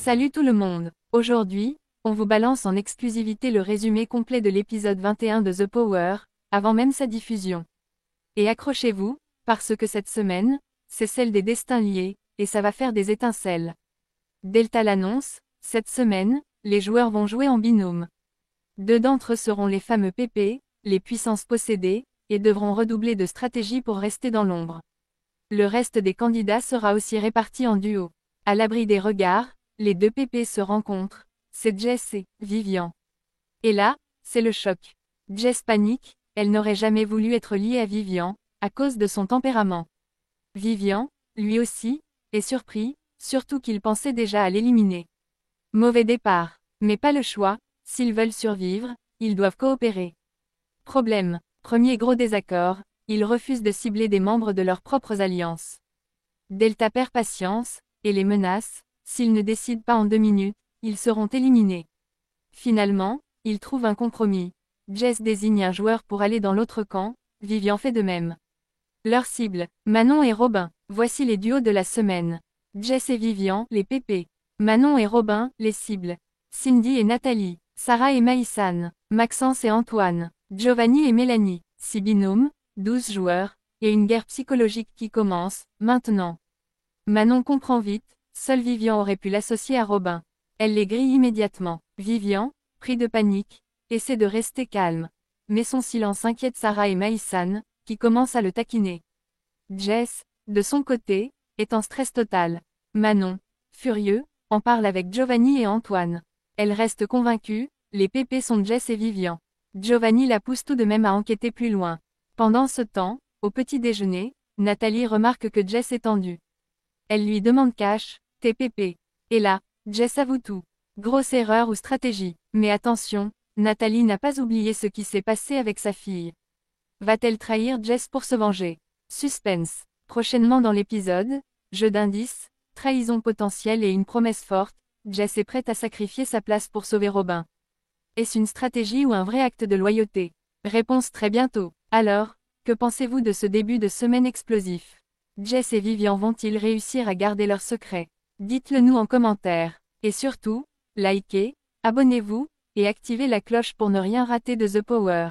Salut tout le monde. Aujourd'hui, on vous balance en exclusivité le résumé complet de l'épisode 21 de The Power, avant même sa diffusion. Et accrochez-vous, parce que cette semaine, c'est celle des destins liés, et ça va faire des étincelles. Delta l'annonce, cette semaine, les joueurs vont jouer en binôme. Deux d'entre eux seront les fameux PP, les puissances possédées, et devront redoubler de stratégie pour rester dans l'ombre. Le reste des candidats sera aussi réparti en duo. À l'abri des regards, les deux PP se rencontrent, c'est Jess et Vivian. Et là, c'est le choc. Jess panique, elle n'aurait jamais voulu être liée à Vivian, à cause de son tempérament. Vivian, lui aussi, est surpris, surtout qu'il pensait déjà à l'éliminer. Mauvais départ, mais pas le choix, s'ils veulent survivre, ils doivent coopérer. Problème, premier gros désaccord, ils refusent de cibler des membres de leurs propres alliances. Delta perd patience, et les menace, s'ils ne décident pas en 2 minutes, ils seront éliminés. Finalement, ils trouvent un compromis. Jess désigne un joueur pour aller dans l'autre camp, Vivian fait de même. Leur cible, Manon et Robin, voici les duos de la semaine. Jess et Vivian, les PP. Manon et Robin, les cibles. Cindy et Nathalie, Sarah et Maïsan, Maxence et Antoine, Giovanni et Mélanie, 6 binômes, 12 joueurs, et une guerre psychologique qui commence, maintenant. Manon comprend vite, seule Vivian aurait pu l'associer à Robin. Elle les grille immédiatement. Vivian, pris de panique, essaie de rester calme. Mais son silence inquiète Sarah et Maïsan, qui commencent à le taquiner. Jess, de son côté, est en stress total. Manon, furieux, en parle avec Giovanni et Antoine. Elle reste convaincue, les PP sont Jess et Vivian. Giovanni la pousse tout de même à enquêter plus loin. Pendant ce temps, au petit déjeuner, Nathalie remarque que Jess est tendue. Elle lui demande cash, t'es PP. Et là, Jess avoue tout. Grosse erreur ou stratégie. Mais attention, Nathalie n'a pas oublié ce qui s'est passé avec sa fille. Va-t-elle trahir Jess pour se venger? Suspense. Prochainement dans l'épisode, jeu d'indices, trahison potentielle et une promesse forte, Jess est prête à sacrifier sa place pour sauver Robin. Est-ce une stratégie ou un vrai acte de loyauté? Réponse très bientôt. Alors, que pensez-vous de ce début de semaine explosif? Jess et Vivian vont-ils réussir à garder leur secret? Dites-le nous en commentaire. Et surtout, likez, abonnez-vous, et activez la cloche pour ne rien rater de The Power.